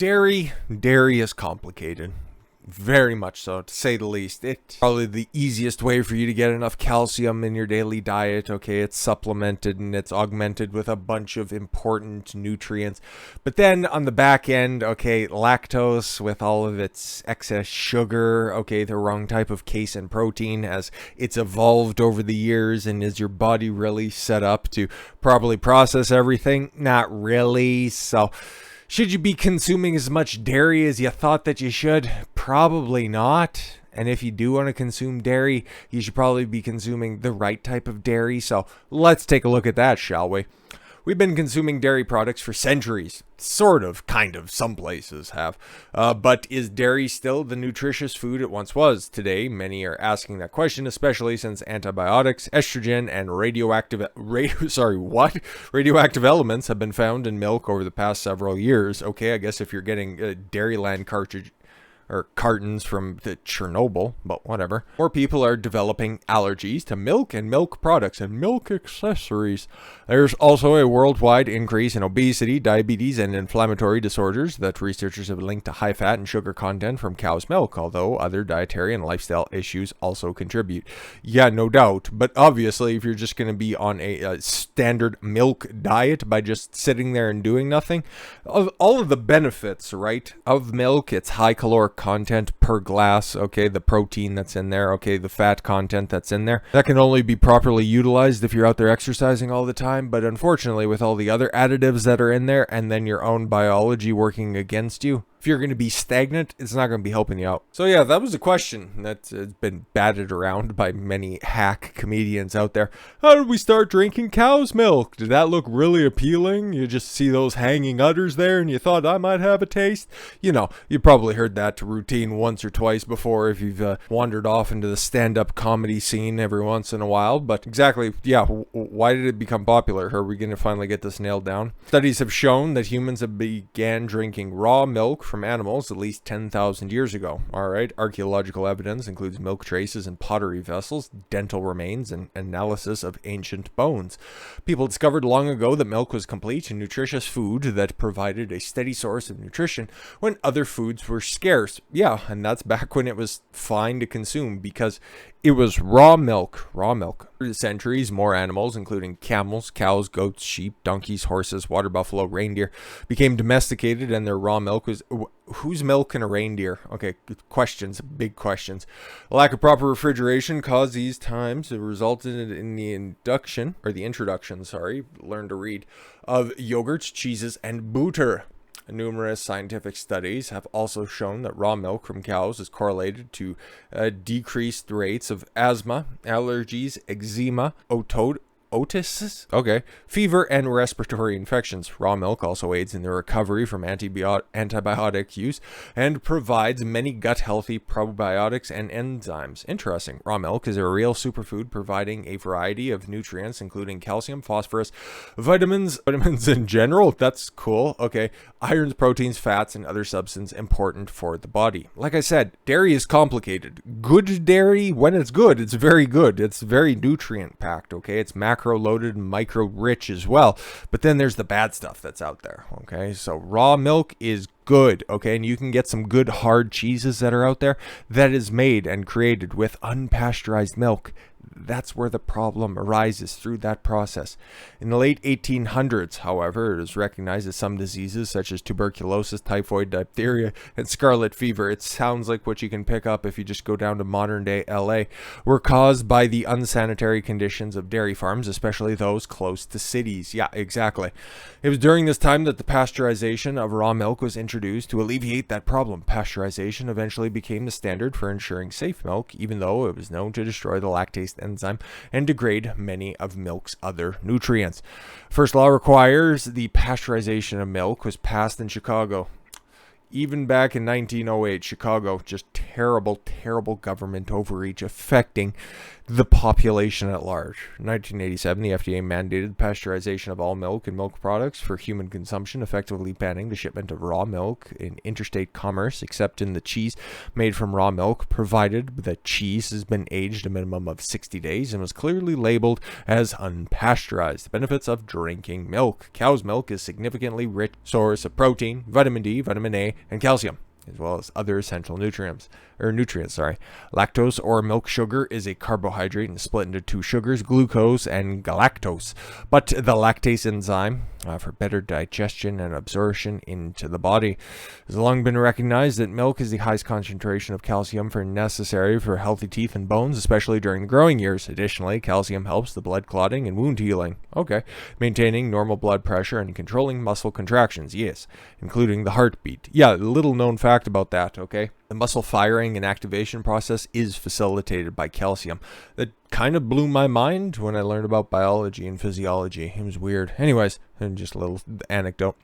Dairy is complicated. Very much so, to say the least. It's probably the easiest way for you to get enough calcium in your daily diet. Okay, it's supplemented and it's augmented with a bunch of important nutrients. But then on the back end, okay, lactose with all of its excess sugar, okay, the wrong type of casein protein as it's evolved over the years. And is your body really set up to properly process everything? Not really. So should you be consuming as much dairy as you thought that you should? Probably not. And if you do want to consume dairy, you should probably be consuming the right type of dairy. So let's take a look at that, shall we? We've been consuming dairy products for centuries. Sort of, kind of, some places have. But is dairy still the nutritious food it once was? Today, many are asking that question, especially since antibiotics, estrogen, and radioactive elements have been found in milk over the past several years. Okay, I guess if you're getting Dairyland cartons from the Chernobyl, but whatever. More people are developing allergies to milk and milk products and milk accessories. There's also a worldwide increase in obesity, diabetes, and inflammatory disorders that researchers have linked to high fat and sugar content from cow's milk, although other dietary and lifestyle issues also contribute. Yeah, no doubt, but obviously if you're just going to be on a standard milk diet by just sitting there and doing nothing, all of the benefits, right, of milk, it's high caloric content per glass, okay, the protein that's in there, okay, the fat content that's in there, that can only be properly utilized if you're out there exercising all the time. But unfortunately, with all the other additives that are in there and then your own biology working against you, if you're going to be stagnant, it's not going to be helping you out. So yeah, that was a question that's been batted around by many hack comedians out there. How did we start drinking cow's milk? Did that look really appealing? You just see those hanging udders there and you thought I might have a taste? You know, you probably heard that routine once or twice before if you've wandered off into the stand-up comedy scene every once in a while. But exactly, yeah, why did it become popular? Are we going to finally get this nailed down? Studies have shown that humans have began drinking raw milk from animals at least 10,000 years ago. All right, archaeological evidence includes milk traces in pottery vessels, dental remains, and analysis of ancient bones. People discovered long ago that milk was complete and nutritious food that provided a steady source of nutrition when other foods were scarce. Yeah, and that's back when it was fine to consume because it was raw milk. For the centuries, more animals, including camels, cows, goats, sheep, donkeys, horses, water buffalo, reindeer, became domesticated, and their raw milk was... Who's milking a reindeer? Okay, questions, big questions. A lack of proper refrigeration caused these times. It resulted in the introduction, learn to read, of yogurts, cheeses, and butter. Numerous scientific studies have also shown that raw milk from cows is correlated to decreased rates of asthma, allergies, eczema, otitis, fever, and respiratory infections. Raw milk also aids in the recovery from antibiotic use and provides many gut-healthy probiotics and enzymes. Interesting. Raw milk is a real superfood providing a variety of nutrients, including calcium, phosphorus, vitamins in general. That's cool. Okay. Irons, proteins, fats, and other substances important for the body. Like I said, dairy is complicated. Good dairy, when it's good, it's very good. It's very nutrient-packed, okay? It's macro-loaded and micro-rich as well. But then there's the bad stuff that's out there, okay? So raw milk is good, okay? And you can get some good hard cheeses that are out there that is made and created with unpasteurized milk. That's where the problem arises through that process. In the late 1800s, however, it was recognized that some diseases such as tuberculosis, typhoid, diphtheria, and scarlet fever, it sounds like what you can pick up if you just go down to modern day LA, were caused by the unsanitary conditions of dairy farms, especially those close to cities. Yeah, exactly. It was during this time that the pasteurization of raw milk was introduced to alleviate that problem. Pasteurization eventually became the standard for ensuring safe milk, even though it was known to destroy the lactase enzyme and degrade many of milk's other nutrients. First law requires the pasteurization of milk was passed in Chicago. Even back in 1908, Chicago, just terrible government overreach affecting the population at large. In 1987, the FDA mandated pasteurization of all milk and milk products for human consumption, effectively banning the shipment of raw milk in interstate commerce, except in the cheese made from raw milk, provided that cheese has been aged a minimum of 60 days and was clearly labeled as unpasteurized. The benefits of drinking milk. Cow's milk is significantly rich source of protein, vitamin D, vitamin A, and calcium, as well as other essential nutrients. Lactose, or milk sugar, is a carbohydrate and split into two sugars, glucose and galactose. But the lactase enzyme, for better digestion and absorption into the body, has long been recognized that milk is the highest concentration of calcium necessary for healthy teeth and bones, especially during the growing years. Additionally, calcium helps the blood clotting and wound healing. Maintaining normal blood pressure and controlling muscle contractions, yes, including the heartbeat. Yeah, little known fact about that, okay? The muscle firing and activation process is facilitated by calcium. That kind of blew my mind when I learned about biology and physiology. It was weird. Anyways, and just a little anecdote.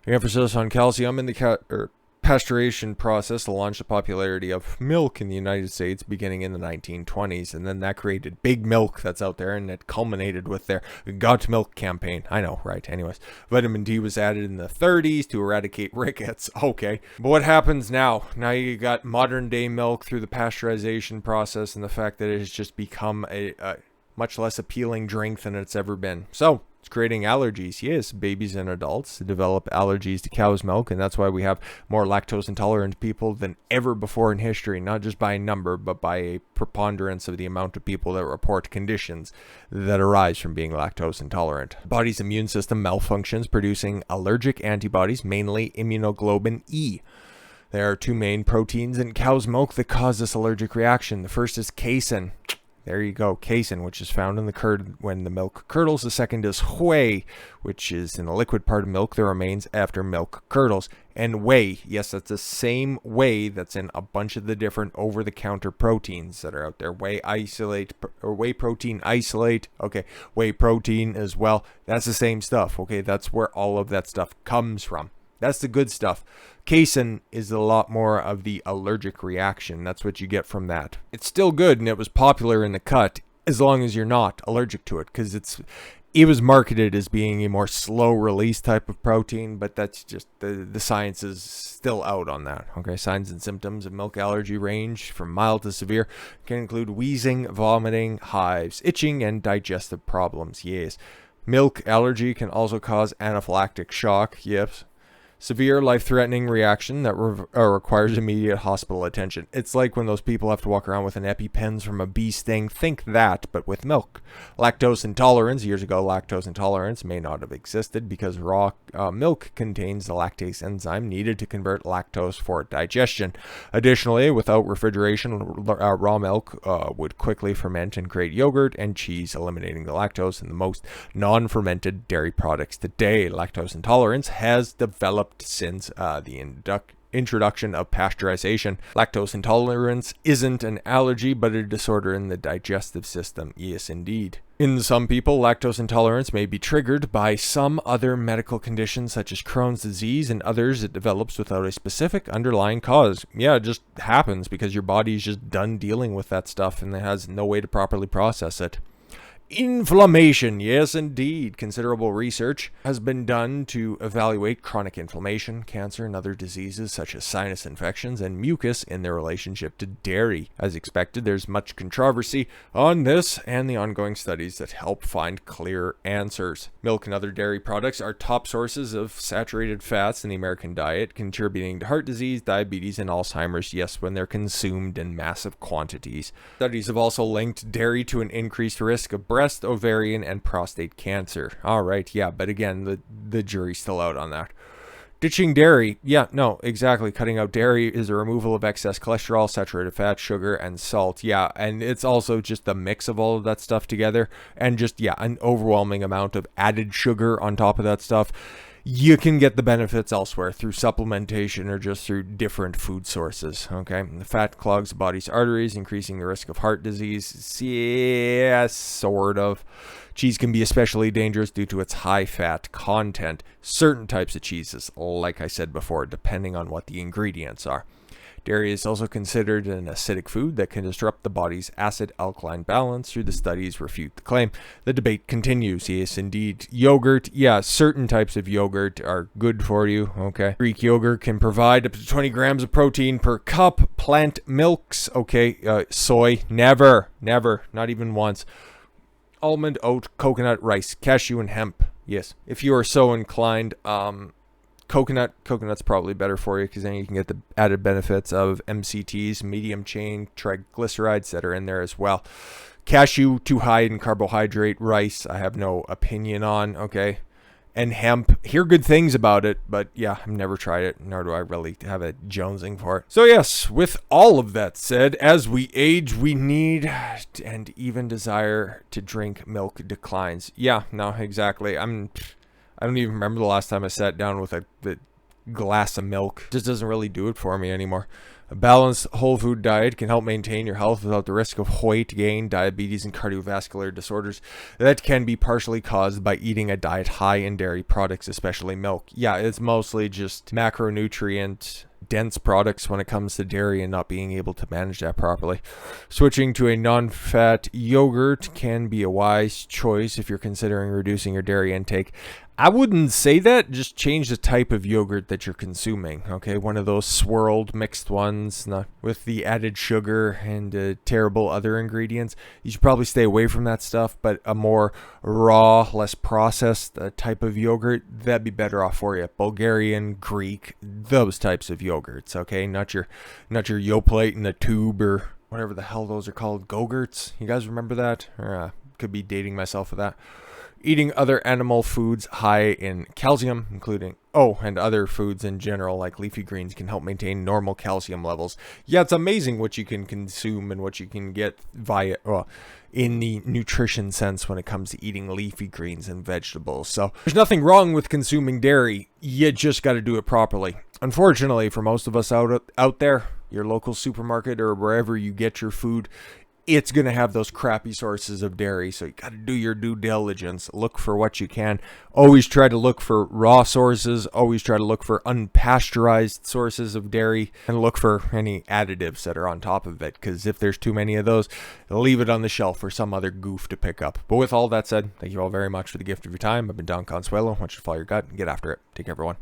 The emphasis on calcium in the pasteurization process launched the popularity of milk in the United States beginning in the 1920s, and then that created Big Milk that's out there, and it culminated with their Got Milk campaign. I know, right? Anyways, vitamin D was added in the 30s to eradicate rickets. Okay, but what happens now? Now you got modern day milk through the pasteurization process and the fact that it has just become a much less appealing drink than it's ever been. So it's creating allergies. Yes, babies and adults develop allergies to cow's milk, and that's why we have more lactose intolerant people than ever before in history, not just by number, but by a preponderance of the amount of people that report conditions that arise from being lactose intolerant. The body's immune system malfunctions, producing allergic antibodies, mainly immunoglobulin E. There are two main proteins in cow's milk that cause this allergic reaction. The first is casein. There you go, casein, which is found in the curd when the milk curdles. The second is whey, which is in the liquid part of milk that remains after milk curdles. And whey, yes, that's the same whey that's in a bunch of the different over-the-counter proteins that are out there. Whey isolate, or whey protein isolate, okay, whey protein as well. That's the same stuff, okay? That's where all of that stuff comes from. That's the good stuff. Casein is a lot more of the allergic reaction. That's what you get from that. It's still good, and it was popular in the cut as long as you're not allergic to it, because it was marketed as being a more slow release type of protein, but that's just the science is still out on that. Okay, signs and symptoms of milk allergy range from mild to severe. Can include wheezing, vomiting, hives, itching, and digestive problems. Yes. Milk allergy can also cause anaphylactic shock. Yes. Severe life-threatening reaction that requires immediate hospital attention. It's like when those people have to walk around with an EpiPens from a bee sting. Think that, but with milk. Lactose intolerance. Years ago, lactose intolerance may not have existed because raw milk contains the lactase enzyme needed to convert lactose for digestion. Additionally, without refrigeration, raw milk would quickly ferment and create yogurt and cheese, eliminating the lactose in the most non-fermented dairy products today. Lactose intolerance has developed since the introduction of pasteurization. Lactose intolerance isn't an allergy, but a disorder in the digestive system. Yes, indeed. In some people, lactose intolerance may be triggered by some other medical conditions such as Crohn's disease, and others it develops without a specific underlying cause. Yeah, it just happens because your body is just done dealing with that stuff and it has no way to properly process it. Inflammation. Yes, indeed. Considerable research has been done to evaluate chronic inflammation, cancer, and other diseases such as sinus infections and mucus in their relationship to dairy. As expected, there's much controversy on this and the ongoing studies that help find clear answers. Milk and other dairy products are top sources of saturated fats in the American diet, contributing to heart disease, diabetes, and Alzheimer's, yes, when they're consumed in massive quantities. Studies have also linked dairy to an increased risk of breast, ovarian, and prostate cancer. All right, yeah, but again, the jury's still out on that. Ditching dairy. Yeah, no, exactly. Cutting out dairy is a removal of excess cholesterol, saturated fat, sugar, and salt. Yeah, and it's also just the mix of all of that stuff together, and just, yeah, an overwhelming amount of added sugar on top of that stuff. You can get the benefits elsewhere through supplementation or just through different food sources, okay? The fat clogs the body's arteries, increasing the risk of heart disease. Yeah, sort of. Cheese can be especially dangerous due to its high fat content. Certain types of cheeses, like I said before, depending on what the ingredients are. Dairy is also considered an acidic food that can disrupt the body's acid-alkaline balance. Through the studies refute the claim. The debate continues. Yes, indeed. Yogurt. Yeah, certain types of yogurt are good for you. Okay. Greek yogurt can provide up to 20 grams of protein per cup. Plant milks. Okay. Soy. Never. Not even once. Almond, oat, coconut, rice, cashew, and hemp. Yes. If you are so inclined, coconut's probably better for you because then you can get the added benefits of MCTs, medium chain triglycerides that are in there as well. Cashew, too high in carbohydrate. Rice, I have no opinion on. Okay. And hemp, hear good things about it, but yeah, I've never tried it, nor do I really have a jonesing for it. So yes, with all of that said, as we age, we need and even desire to drink milk declines. Yeah, no, exactly. I don't even remember the last time I sat down with a glass of milk. It just doesn't really do it for me anymore. A balanced whole food diet can help maintain your health without the risk of weight gain, diabetes, and cardiovascular disorders that can be partially caused by eating a diet high in dairy products, especially milk. Yeah, it's mostly just macronutrient dense products when it comes to dairy and not being able to manage that properly. Switching to a non-fat yogurt can be a wise choice if you're considering reducing your dairy intake. I wouldn't say that. Just change the type of yogurt that you're consuming. Okay, one of those swirled mixed ones with the added sugar and terrible other ingredients. You should probably stay away from that stuff, but a more raw, less processed type of yogurt, that'd be better off for you. Bulgarian, Greek, those types of yogurts. Okay, not your Yoplait in a tube or whatever the hell those are called. Go-gurts. You guys remember that? Or could be dating myself with that. Eating other animal foods high in calcium, and other foods in general, like leafy greens, can help maintain normal calcium levels. Yeah, it's amazing what you can consume and what you can get in the nutrition sense when it comes to eating leafy greens and vegetables. So there's nothing wrong with consuming dairy. You just got to do it properly. Unfortunately, for most of us out there, your local supermarket or wherever you get your food, it's going to have those crappy sources of dairy. So you got to do your due diligence. Look for what you can. Always try to look for raw sources. Always try to look for unpasteurized sources of dairy. And look for any additives that are on top of it. Because if there's too many of those, leave it on the shelf for some other goof to pick up. But with all that said, thank you all very much for the gift of your time. I've been Don Consuelo. I want you to follow your gut and get after it. Take care, everyone.